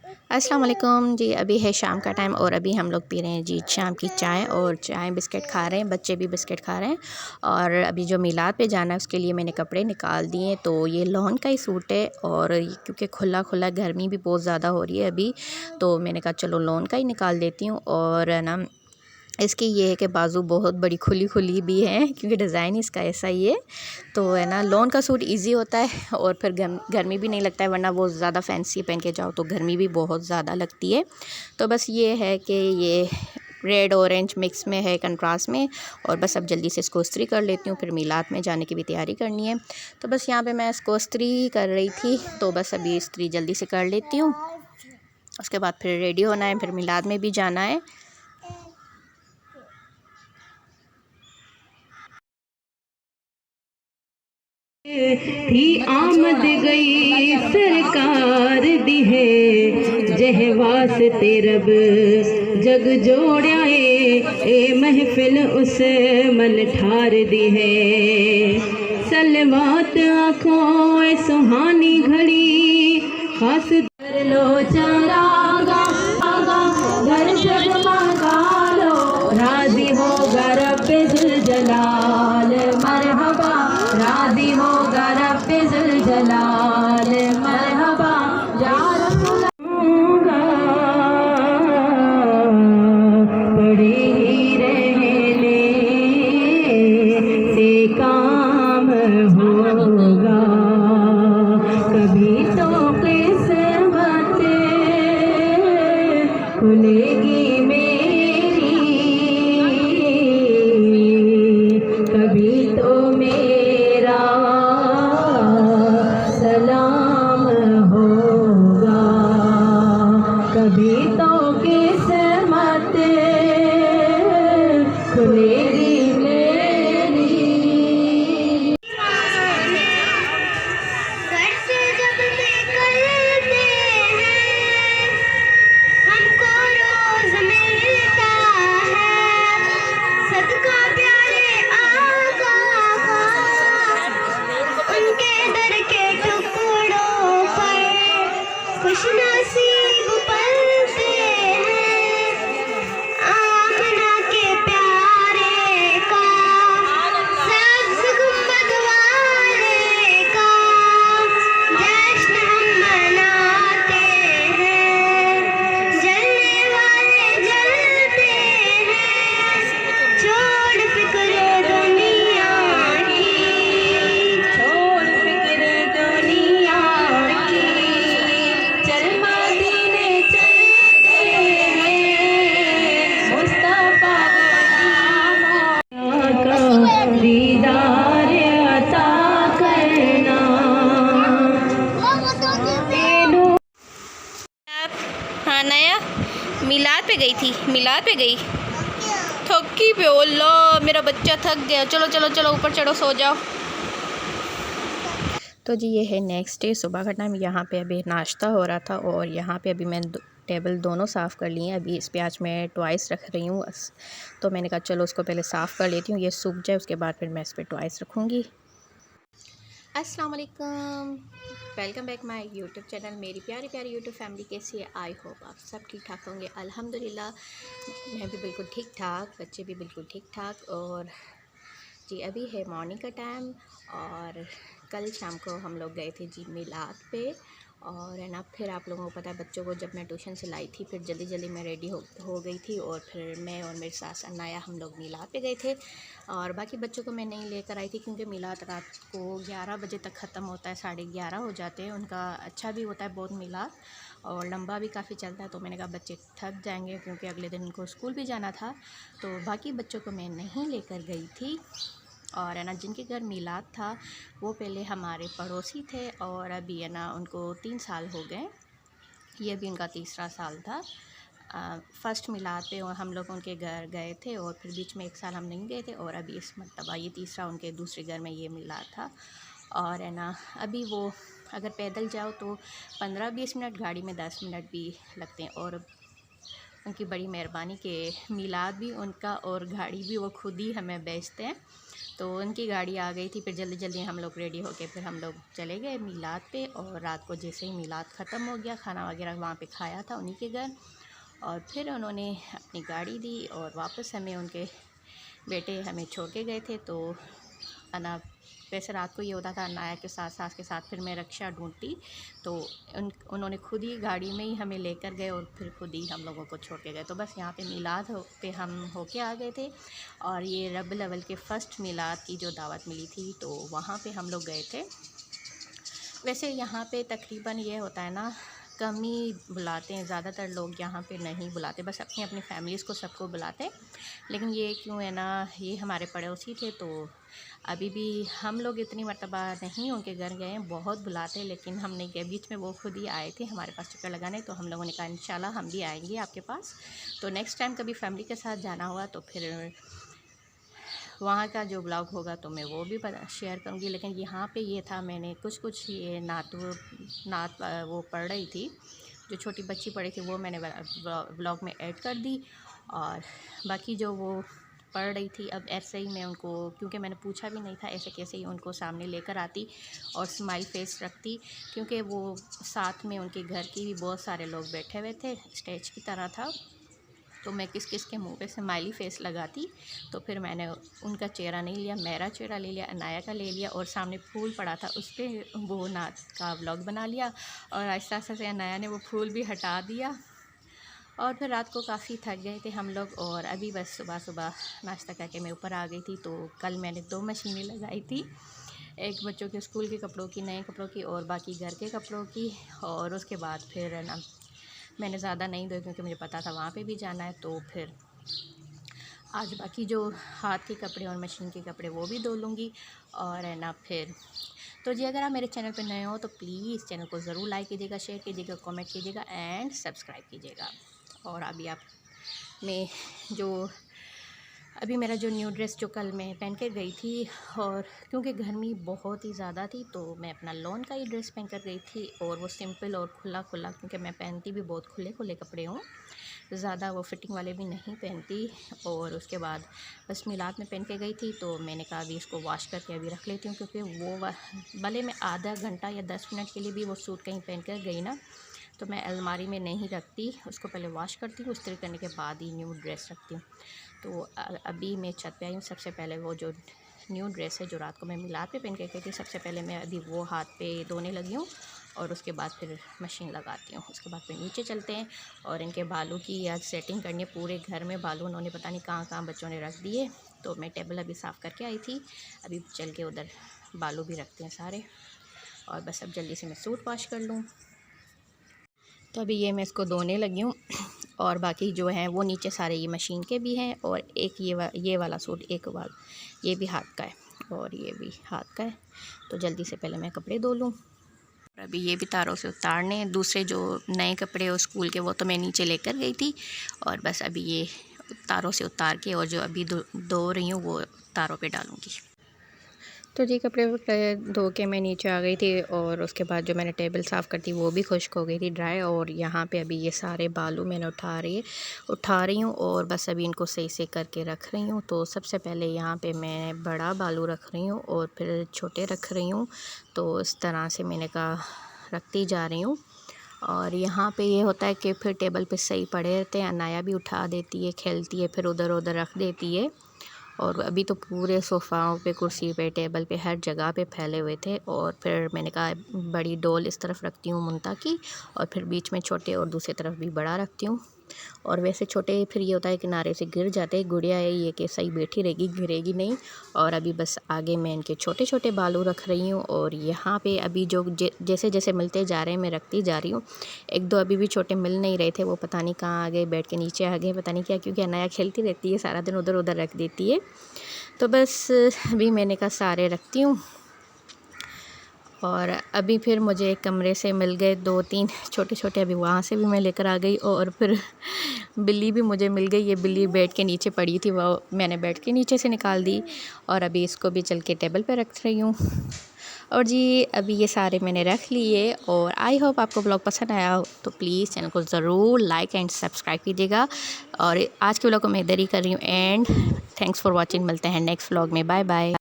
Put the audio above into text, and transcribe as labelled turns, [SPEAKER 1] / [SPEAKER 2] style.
[SPEAKER 1] अस्सलाम वालेकुम जी। अभी है शाम का टाइम और अभी हम लोग पी रहे हैं जी शाम की चाय, और चाय बिस्किट खा रहे हैं, बच्चे भी बिस्किट खा रहे हैं। और अभी जो मीलाद पे जाना है उसके लिए मैंने कपड़े निकाल दिए। तो ये लॉन का ही सूट है, और क्योंकि खुला खुला गर्मी भी बहुत ज़्यादा हो रही है अभी, तो मैंने कहा चलो लॉन का ही निकाल देती हूँ। और है ना, इसकी ये है कि बाजू बहुत बड़ी खुली खुली भी है, क्योंकि डिज़ाइन इसका ऐसा ही है। तो है ना, लॉन का सूट इजी होता है और फिर गर्मी भी नहीं लगता है, वरना वो ज़्यादा फैंसी पहन के जाओ तो गर्मी भी बहुत ज़्यादा लगती है। तो बस ये है कि ये रेड ऑरेंज मिक्स में है, कंट्रास्ट में। और बस अब जल्दी से इसको इस्त्री कर लेती हूँ, फिर मीलाद में जाने की भी तैयारी करनी है। तो बस यहाँ पे मैं इसको इस्त्री कर रही थी, तो बस अभी इस्त्री जल्दी से कर लेती हूँ। उसके बाद फिर रेडी होना है, फिर मीलाद में भी जाना है।
[SPEAKER 2] थी आमद गई सरकार दी है, जहवास तेरब जग जोड़िया ए महफिल उस मन ठार दी है। सलवात आँखों सुहानी घड़ी खास कर लो चरागा घर जगमगा लो, राजी होगा रब्बे जुल जलाल मरहबा, राजी होगा रब्बे जुल जलाल मरहबा या रसूल होगा, पड़े ही रहने से काम होगा, कभी तो किस्मत खुलेगी मेरी, कभी तो मेरा सलाम होगा, कभी तो किस्मत खुलेगी मेरी।
[SPEAKER 3] घर से जब निकलते हैं हमको रोज मिलता है सदका प्यारे आका का, उनके दर के टुकड़ों पर खुश नसीब पलते हैं। आमना के प्यारे का सब्ज़ गुंबद वाले का जश्न हम मनाते हैं। जलने वाले जलते हैं, छोड़ फिक्र दुनिया की,
[SPEAKER 2] छोड़ फिक्र दुनिया की, चल मदीने चलते हैं, मुस्तफा का दीदार अता करना।
[SPEAKER 1] हाँ नया मीलाद पे गई थी, मीलाद पे गई थकी पे। ओल्ला मेरा बच्चा थक गया। चलो चलो चलो ऊपर चढ़ो, सो जाओ। तो जी ये है नेक्स्ट डे, सुबह का टाइम। यहाँ पे अभी नाश्ता हो रहा था, और यहाँ पे अभी मैं टेबल दोनों साफ़ कर लिए हैं। अभी इस पे आज मैं टॉयस रख रही हूँ, तो मैंने कहा चलो उसको पहले साफ़ कर लेती हूँ, ये सूख जाए, उसके बाद फिर मैं इस पे टॉयस रखूँगी। अस्सलाम वालेकुम, welcome back my YouTube channel. मेरी प्यारी प्यारी यूट्यूब फैमिली कैसी है? आई होप आप सब ठीक ठाक होंगे। अल्हम्दुलिल्लाह मैं भी बिल्कुल ठीक ठाक, बच्चे भी बिल्कुल ठीक ठाक। और जी अभी है मॉर्निंग का टाइम, और कल शाम को हम लोग गए थे जी मीलाद पे। और है ना, फिर आप लोगों को पता है बच्चों को जब मैं ट्यूशन से लाई थी, फिर जल्दी जल्दी मैं रेडी हो गई थी, और फिर मैं और मेरी सास अनाया हम लोग मीलाद पे गए थे। और बाकी बच्चों को मैं नहीं लेकर आई थी, क्योंकि मीलाद रात को 11 बजे तक ख़त्म होता है, 11:30 हो जाते हैं। उनका अच्छा भी होता है बहुत मीलाद, और लंबा भी काफ़ी चलता है। तो मैंने कहा बच्चे थक जाएंगे, क्योंकि अगले दिन उनको स्कूल भी जाना था। तो बाकी बच्चों को मैं नहीं लेकर गई थी। और है ना, जिनके घर मीलाद था वो पहले हमारे पड़ोसी थे, और अभी है ना उनको 3 साल हो गए, ये भी उनका तीसरा साल था। फ़र्स्ट मीलाद पे और हम लोग उनके घर गए थे, और फिर बीच में 1 साल हम नहीं गए थे, और अभी इस मरतबा ये तीसरा उनके दूसरे घर में ये मिलाद था। और है ना, अभी वो अगर पैदल जाओ तो 15-20 मिनट, गाड़ी में 10 मिनट भी लगते हैं। और उनकी बड़ी मेहरबानी के मीलाद भी उनका और गाड़ी भी वो खुद ही हमें बेचते हैं। तो उनकी गाड़ी आ गई थी। फिर जल्दी जल्दी हम लोग रेडी होके फिर हम लोग चले गए मीलाद पे। और रात को जैसे ही मीलाद ख़त्म हो गया, खाना वगैरह वहाँ पे खाया था उन्हीं के घर, और फिर उन्होंने अपनी गाड़ी दी और वापस हमें उनके बेटे हमें छोड़ के गए थे। तो अना वैसे रात को ये होता था अनाया के साथ, सास के साथ, फिर मैं रक्षा ढूंढती, तो उन्होंने खुद ही गाड़ी में ही हमें लेकर गए और फिर खुद ही हम लोगों को छोड़ के गए। तो बस यहाँ पे मीलाद पे हम होके आ गए थे, और ये रबीउल अव्वल के फ़र्स्ट मीलाद की जो दावत मिली थी तो वहाँ पे हम लोग गए थे। वैसे यहाँ पे तकरीबन ये होता है ना, कम ही बुलाते हैं, ज़्यादातर लोग यहाँ पे नहीं बुलाते, बस अपनी अपनी फैमिलीज़ को सबको बुलाते हैं। लेकिन ये क्यों है ना, ये हमारे पड़ोसी थे तो अभी भी हम लोग इतनी मर्तबा नहीं उनके घर गए हैं, बहुत बुलाते हैं लेकिन हम नहीं गए। बीच में वो खुद ही आए थे हमारे पास चक्कर लगाने, तो हम लोगों ने कहा इंशाल्लाह हम भी आएंगे आपके पास। तो नेक्स्ट टाइम कभी फैमिली के साथ जाना हुआ तो फिर वहाँ का जो ब्लॉग होगा तो मैं वो भी शेयर करूँगी। लेकिन यहाँ पे ये था, मैंने कुछ ये नात वो पढ़ रही थी, जो छोटी बच्ची पढ़ी थी वो मैंने ब्लॉग में ऐड कर दी। और बाकी जो वो पढ़ रही थी, अब ऐसे ही मैं उनको, क्योंकि मैंने पूछा भी नहीं था, ऐसे कैसे ही उनको सामने लेकर आती और स्माइल फेस रखती, क्योंकि वो साथ में उनके घर की भी बहुत सारे लोग बैठे हुए थे, स्टेज की तरह था। तो मैं किस किस के मुंह पे स्माइली फेस लगाती, तो फिर मैंने उनका चेहरा नहीं लिया, मेरा चेहरा ले लिया, अनाया का ले लिया, और सामने फूल पड़ा था उस पर वो नात का व्लॉग बना लिया। और आहिस्ता आहिस्ता से अनाया ने वो फूल भी हटा दिया। और फिर रात को काफ़ी थक गए थे हम लोग, और अभी बस सुबह सुबह नाश्ता करके मैं ऊपर आ गई थी। तो कल मैंने 2 मशीनें लगाई थी, एक बच्चों के स्कूल के कपड़ों की, नए कपड़ों की, और बाकी घर के कपड़ों की। और उसके बाद फिर ना मैंने ज़्यादा नहीं धोई, क्योंकि मुझे पता था वहाँ पे भी जाना है। तो फिर आज बाकी जो हाथ के कपड़े और मशीन के कपड़े वो भी धो लूँगी। और है ना फिर तो जी, अगर आप मेरे चैनल पे नए हो तो प्लीज़ चैनल को ज़रूर लाइक कीजिएगा, शेयर कीजिएगा, कमेंट कीजिएगा एंड सब्सक्राइब कीजिएगा। और अभी आप में जो अभी मेरा जो न्यू ड्रेस जो कल मैं पहन के गई थी, और क्योंकि गर्मी बहुत ही ज़्यादा थी तो मैं अपना लॉन का ही ड्रेस पहन कर गई थी, और वो सिंपल और खुला खुला, क्योंकि मैं पहनती भी बहुत खुले खुले कपड़े हूँ, ज़्यादा वो फिटिंग वाले भी नहीं पहनती। और उसके बाद बस मिलाद में पहन के गई थी, तो मैंने कहा अभी इसको वॉश करके अभी रख लेती हूँ, क्योंकि वो भले मैं आधा घंटा या 10 मिनट के लिए भी वो सूट कहीं पहन कर गई ना, तो मैं अलमारी में नहीं रखती, उसको पहले वॉश करती हूँ, इस्त्री करने के बाद ही न्यू ड्रेस रखती हूँ। तो अभी मैं छत पे आई हूँ। सबसे पहले वो जो न्यू ड्रेस है जो रात को मैं मिलाद पे पहन के गई थी, सबसे पहले मैं अभी वो हाथ पे धोने लगी हूँ, और उसके बाद फिर मशीन लगाती हूँ। उसके बाद फिर नीचे चलते हैं, और इनके बालों की आज सेटिंग करनी है। पूरे घर में बालू उन्होंने पता नहीं कहाँ कहाँ बच्चों ने रख दिए, तो मैं टेबल अभी साफ़ करके आई थी, अभी चल के उधर बालू भी रखते हैं सारे। और बस अब जल्दी से मैं सूट वॉश कर लूँ। तो अभी ये मैं इसको धोने लगी हूँ, और बाकी जो हैं वो नीचे सारे ये मशीन के भी हैं, और एक ये वाला सूट, एक वाला ये भी हाथ का है, और ये भी हाथ का है। तो जल्दी से पहले मैं कपड़े धो लूँ। और अभी ये भी तारों से उतारने, दूसरे जो नए कपड़े हो स्कूल के वो तो मैं नीचे लेकर गई थी, और बस अभी ये तारों से उतार के, और जो अभी धो रही हूँ वो तारों पे डालूँगी। तो जी, कपड़े धो के मैं नीचे आ गई थी, और उसके बाद जो मैंने टेबल साफ़ कर थी वो भी खुश्क हो गई थी, ड्राई। और यहाँ पे अभी ये सारे बालू मैंने उठा रही हूँ, और बस अभी इनको सही से करके रख रही हूँ। तो सबसे पहले यहाँ पे मैं बड़ा बालू रख रही हूँ, और फिर छोटे रख रही हूँ। तो इस तरह से मैंने कहा रखती जा रही हूँ। और यहाँ पे ये होता है कि फिर टेबल पे सही पड़े रहते हैं, अनाया भी उठा देती है, खेलती है, फिर उधर उधर रख देती है। और अभी तो पूरे सोफ़ाओं पे, कुर्सी पे, टेबल पे, हर जगह पे फैले हुए थे। और फिर मैंने कहा बड़ी डोल इस तरफ रखती हूँ मुंता की, और फिर बीच में छोटे, और दूसरी तरफ भी बड़ा रखती हूँ। और वैसे छोटे फिर ये होता है किनारे से गिर जाते हैं, गुड़िया है ये कि सही बैठी रहेगी, गिरेगी नहीं। और अभी बस आगे मैं इनके छोटे छोटे बालू रख रही हूँ, और यहाँ पे अभी जो जैसे जैसे मिलते जा रहे हैं मैं रखती जा रही हूँ। एक दो अभी भी छोटे मिल नहीं रहे थे, वो पता नहीं कहाँ आ गए, बेड के नीचे आ गए, पता नहीं क्या, क्योंकि अनाया खेलती रहती है सारा दिन, उधर उधर रख देती है। तो बस अभी मैंने कहा सारे रखती हूँ। और अभी फिर मुझे एक कमरे से मिल गए 2-3 छोटे छोटे, अभी वहाँ से भी मैं लेकर आ गई। और फिर बिल्ली भी मुझे मिल गई, ये बिल्ली बेड के नीचे पड़ी थी, वो मैंने बेड के नीचे से निकाल दी, और अभी इसको भी चल के टेबल पे रख रही हूँ। और जी, अभी ये सारे मैंने रख लिए, और आई होप आपको ब्लॉग पसंद आया हो, तो प्लीज़ चैनल को ज़रूर लाइक एंड सब्सक्राइब कीजिएगा। और आज के ब्लॉग को मैं इधर ही कर रही हूँ एंड थैंक्स फॉर वॉचिंग। मिलते हैं नेक्स्ट ब्लॉग में, बाय बाय।